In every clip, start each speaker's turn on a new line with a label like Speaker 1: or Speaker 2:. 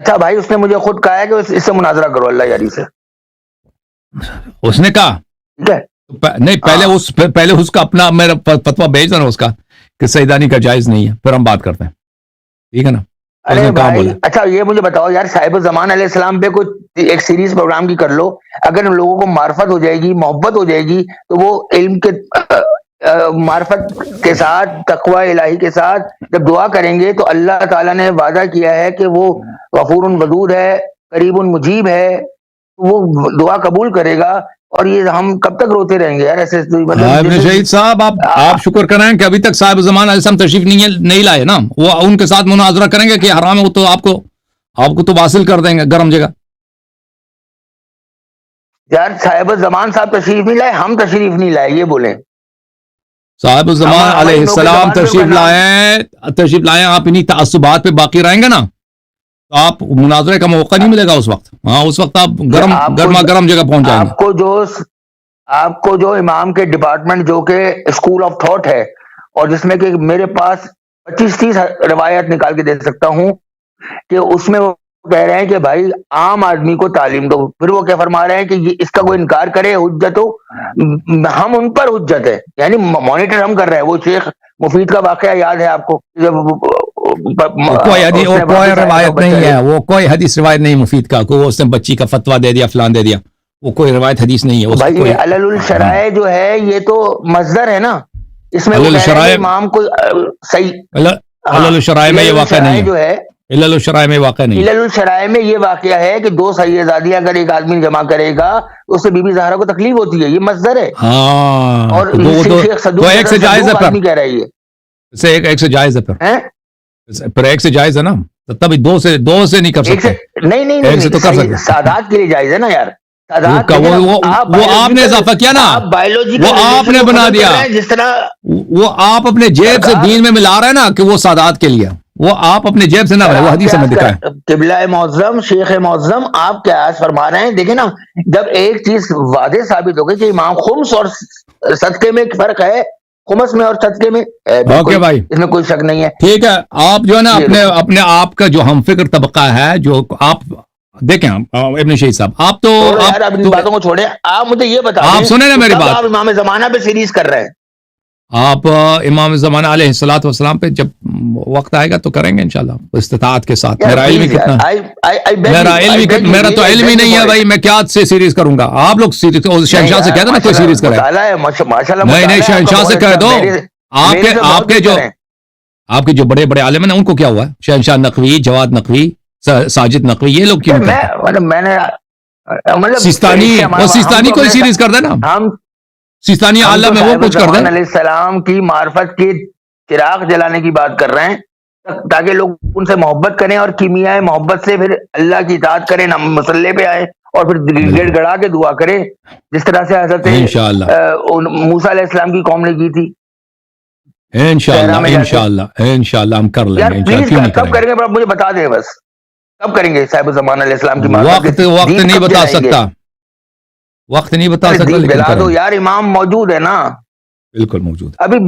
Speaker 1: اچھا بھائی اس نے مجھے خود کہا ہے کہ اس سے مناظرہ کرو اللہ یاری سے.
Speaker 2: اس نے کہا
Speaker 1: ٹھیک ہے
Speaker 2: نہیں پہلے اس کا اپنا میرا فتویٰ بھیج دینا اس کا کہ سیدانی کا جائز نہیں ہے, پھر ہم بات کرتے ہیں, ٹھیک ہے نا.
Speaker 1: ارے بھائی اچھا یہ مجھے بتاؤ یار, صاحب الزمان علیہ السلام پہ کوئی ایک سیریز پروگرام کی کر لو. اگر ان لوگوں کو معرفت ہو جائے گی, محبت ہو جائے گی, تو وہ علم کے معرفت کے ساتھ, تقوی الہی کے ساتھ جب دعا کریں گے تو اللہ تعالیٰ نے وعدہ کیا ہے کہ وہ غفور ودود ہے, قریب مجیب ہے, وہ دعا قبول کرے گا. اور یہ ہم کب تک روتے رہیں گے یار ایسے؟
Speaker 2: ابن شہید صاحب آپ شکر کریں کہ ابھی تک صاحب الزمان علیہ السلام تشریف نہیں لائے نا. وہ ان کے ساتھ مناظرہ کریں گے کہ حرام ہے, وہ تو آپ کو تو واصل کر دیں گے گرم جگہ.
Speaker 1: یار صاحب الزمان صاحب تشریف نہیں لائے, ہم تشریف نہیں لائے, یہ بولیں.
Speaker 2: صاحب الزمان علیہ السلام تشریف لائے, آپ انہی تعصبات پہ باقی رہیں گے نا تو آپ مناظرے کا موقع نہیں ملے گا اس وقت. ہاں اس وقت آپ گرم جگہ پہنچ جائیں گے.
Speaker 1: آپ کو جو امام کے ڈپارٹمنٹ جو کہ اسکول آف تھاٹ ہے, اور جس میں کہ میرے پاس 25-30 روایت نکال کے دے سکتا ہوں کہ اس میں وہ کہہ رہے ہیں کہ بھائی عام آدمی کو تعلیم دو. پھر وہ کیا فرما رہے ہیں کہ اس کا کوئی انکار کرے حجت ہو, ہم ان پر حجت ہے, یعنی مانیٹر ہم کر رہے ہیں. وہ شیخ مفید کا واقعہ یاد ہے آپ کو,
Speaker 2: کوئی روایت نہیں ہے, وہ کوئی حدیث روایت نہیں مفید کا, کوئی اس نے بچی کا فتویٰ دے دیا, فلان دے دیا, وہ کوئی روایت حدیث نہیں ہے.
Speaker 1: بھائی علل الشرائع جو ہے یہ تو مصدر ہے نا, اس میں امام کو صحیح
Speaker 2: علل الشرائع میں یہ واقعہ نہیں
Speaker 1: جو ہے,
Speaker 2: علل الشرائع میں واقع نہیں,
Speaker 1: علل الشرائع میں یہ واقعہ ہے کہ 2 سیدادیاں اگر ایک آدمی جمع کرے گا اس سے بی بی زہرا کو تکلیف ہوتی ہے, یہ مصدر ہے.
Speaker 2: ہاں
Speaker 1: اور
Speaker 2: ایک سے جائز ہے,
Speaker 1: آدمی کہہ رہا ہے یہ
Speaker 2: ایک سے جائز ہے, پھر ایک سے جائز ہے نا, تبھی 2 سے نہیں کر سکتے.
Speaker 1: نہیں
Speaker 2: ایک سے تو کر سکتے,
Speaker 1: سادات کے لیے جائز ہے نا یار.
Speaker 2: وہ آپ نے اضافہ کیا نا, وہ آپ نے بنا دیا,
Speaker 1: جس طرح
Speaker 2: وہ آپ اپنے جیب سے دین میں ملا رہے ہیں نا کہ وہ سادات کے لیے, وہ آپ اپنے جیب سے نہ بھرے, وہ حدیث میں دکھا ہے.
Speaker 1: قبلہ معظم شیخ معظم آپ کیا فرما رہے ہیں؟ دیکھیں نا, جب ایک چیز واضح ثابت ہو گئی کہ امام خمس اور صدقے میں فرق ہے, خمس میں اور صدقے میں,
Speaker 2: اوکے بھائی
Speaker 1: اس میں کوئی شک نہیں ہے.
Speaker 2: ٹھیک ہے, آپ جو ہے نا اپنے آپ کا جو ہم فکر طبقہ ہے, جو آپ دیکھیں ابن شہید صاحب, آپ تو
Speaker 1: باتوں کو چھوڑیں, آپ مجھے یہ بتا دیں,
Speaker 2: آپ سنیں نا میری بات,
Speaker 1: آپ امام زمانہ پہ سیریز کر رہے ہیں.
Speaker 2: آپ امام زمانہ علیہ الصلوۃ والسلام پہ جب وقت آئے گا تو کریں گے انشاءاللہ استطاعت کے ساتھ. میرا علم کتنا, میرا تو علم ہی نہیں ہے بھائی, میں کیا سے سیریز کروں گا. آپ لوگ شہنشاہ سے کہہ دو نا کوئی سیریز کرے. نہیں شہنشاہ سے کہہ دو, آپ کے جو بڑے بڑے عالم ہیں نا ان کو کیا ہوا ہے, شہنشاہ نقوی, جواد نقوی, ساجد نقوی, یہ لوگ کیوں
Speaker 1: میں نے
Speaker 2: سیستانی کوئی سیریز کر دے نا, سیستانی عالم ہے وہ کچھ کر دیں.
Speaker 1: علیہ السلام کی معرفت کے چراغ جلانے کی بات کر رہے ہیں تاکہ لوگ ان سے محبت کریں اور کیمیائے محبت سے پھر اللہ کی اطاعت کریں, مسلح پہ آئے اور پھر گڑ گڑا کے دعا کریں, جس طرح سے حضرت موسیٰ علیہ السلام کی قوم نے کی تھی.
Speaker 2: انشاءاللہ ہم کر لیں گے.
Speaker 1: کب کریں گے مجھے بتا دیں, بس کب کریں گے صاحب الزمان علیہ السلام کی
Speaker 2: معرفت؟ وقت نہیں بتا سکتا, وقت نہیں بتا سکتا,
Speaker 1: بلا دو یار, امام موجود ہے نا,
Speaker 2: بالکل موجود.
Speaker 1: ابھی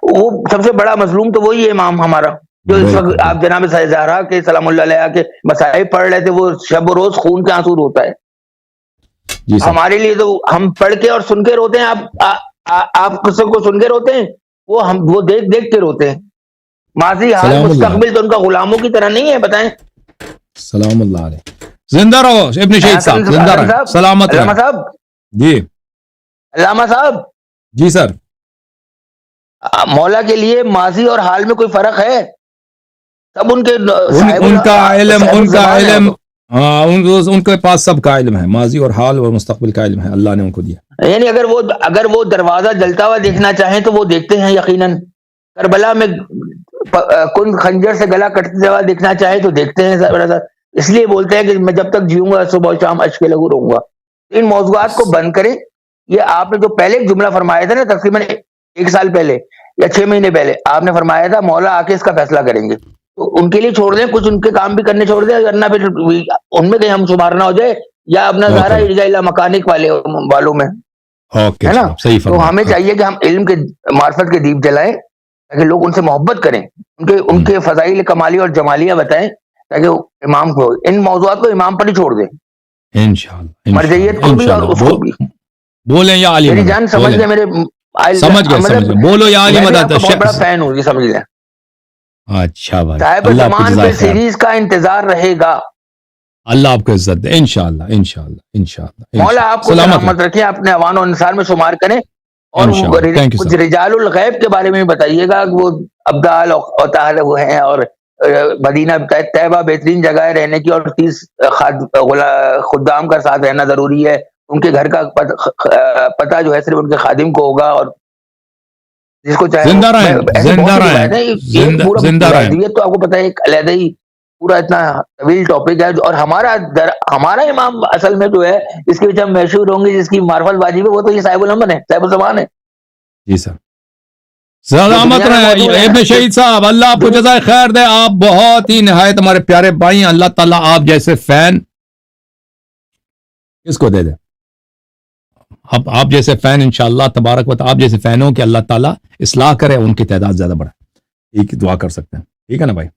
Speaker 1: وہ سب سے بڑا مظلوم تو وہی ہے امام ہمارا, جو اس وقت آپ جناب زہرا کے سلام اللہ علیہ کے مصائب پڑھ رہے تھے, وہ شب و روز خون کے آنسو ہوتا ہے. ہمارے لیے تو ہم پڑھ کے اور سن کے روتے ہیں, آپ سب کو سن کے روتے ہیں, وہ دیکھ کے روتے ہیں. ماضی حال مستقبل تو ان کا غلاموں کی طرح نہیں ہے, بتائیں.
Speaker 2: سلام اللہ علیہ, زندہ رہو ابن شہید صاحب, زندہ رہو, سلامت
Speaker 1: علامہ صاحب.
Speaker 2: جی
Speaker 1: علامہ صاحب.
Speaker 2: جی سر.
Speaker 1: مولا کے لیے ماضی اور حال میں کوئی فرق ہے؟ سب ان
Speaker 2: کا علم ان کے پاس سب کا علم ہے, ماضی اور حال اور مستقبل کا علم ہے, اللہ نے ان کو دیا.
Speaker 1: یعنی اگر وہ دروازہ جلتا ہوا دیکھنا چاہیں تو وہ دیکھتے ہیں یقیناً. کربلا میں کن خنجر سے گلا کٹتے ہوا دیکھنا چاہے تو دیکھتے ہیں. اس لیے بولتے ہیں کہ میں جب تک جیوں گا صبح شام اشک لگو رہوں گا. ان موضوعات کو بند کریں. یہ آپ نے جو پہلے ایک جملہ فرمایا تھا نا, تقریباً 1 سال پہلے یا 6 مہینے پہلے, آپ نے فرمایا تھا مولا آ کے اس کا فیصلہ کریں گے, تو ان کے لیے چھوڑ دیں, کچھ ان کے کام بھی کرنے چھوڑ دیں, ورنہ پھر ان میں کہیں ہم شمار نہ ہو جائے, یا اپنا ظاہرہ ارجا مکانک والوں میں, ہے نا. تو ہمیں چاہیے کہ ہم علم کے معرفت کے دیپ جلائیں تاکہ لوگ ان سے محبت کریں, ان کے فضائل کمالیہ اور جمالیہ بتائیں, تاکہ امام کو ان موضوعات کو امام پر ہی چھوڑ دیں,
Speaker 2: انشاءاللہ
Speaker 1: مرجعیت کو بھی اور اس کو بھی.
Speaker 2: بولیں یا علی
Speaker 1: میری
Speaker 2: مدد,
Speaker 1: جان سمجھ گئے میرے,
Speaker 2: سمجھ گئے, بولو یا علی
Speaker 1: میں بھی آپ
Speaker 2: مدد.
Speaker 1: کا بہت بڑا فین ہوں, یہ سمجھ لیں.
Speaker 2: اچھا بھائی,
Speaker 1: صاحب
Speaker 2: اللہ آپ کو
Speaker 1: زمان
Speaker 2: جزائے
Speaker 1: پہ
Speaker 2: خیر,
Speaker 1: سیریز کا انتظار رہے گا.
Speaker 2: اللہ آپ کو عزت دے انشاءاللہ انشاءاللہ انشاءاللہ.
Speaker 1: مولا آپ کو سلامت رکھیں, اپنے اوان و انصار میں شمار کریں, اور
Speaker 2: انشاءاللہ. Thank you,
Speaker 1: کچھ
Speaker 2: sir.
Speaker 1: رجال الغیب کے بارے میں بتائیے گا, وہ ابدال اور طاہر وہ ہیں, اور مدینہ طیبہ بہترین جگہ ہے رہنے کی, اور 30 خدام کا ساتھ رہنا ضروری ہے. ان کے گھر کا پتہ جو ہے صرف ان کے خادم کو ہوگا, اور جس کو چاہے
Speaker 2: زندہ رہیں,
Speaker 1: ایسی
Speaker 2: زندہ
Speaker 1: بہت سی
Speaker 2: رہیں,
Speaker 1: روایتیں ہیں. یہ پورا
Speaker 2: زندہ رہیں.
Speaker 1: وحدیت تو آپ کو پتہ ہے ایک علیحدہ ہی پورا اتنا طویل ٹاپک ہے, اور ہمارا امام اصل میں جو ہے اس کے پیچھے ہم مشہور ہوں گے, جس کی معرفت واجب ہے, وہ تو یہ صاحب الامن ہے, صاحب الزمان ہے.
Speaker 2: جی سر, سلامت رہیں ابن شہید صاحب, اللہ آپ کو جزائے خیر دے. آپ بہت ہی نہایت ہمارے پیارے بھائی ہیں, اللہ تعالیٰ آپ جیسے فین کس کو دے دے, آپ جیسے فین انشاءاللہ تبارک و تعالی, آپ جیسے فینوں کہ اللہ تعالیٰ اصلاح کرے, ان کی تعداد زیادہ بڑھے. ٹھیک, دعا کر سکتے ہیں, ٹھیک ہے نا بھائی.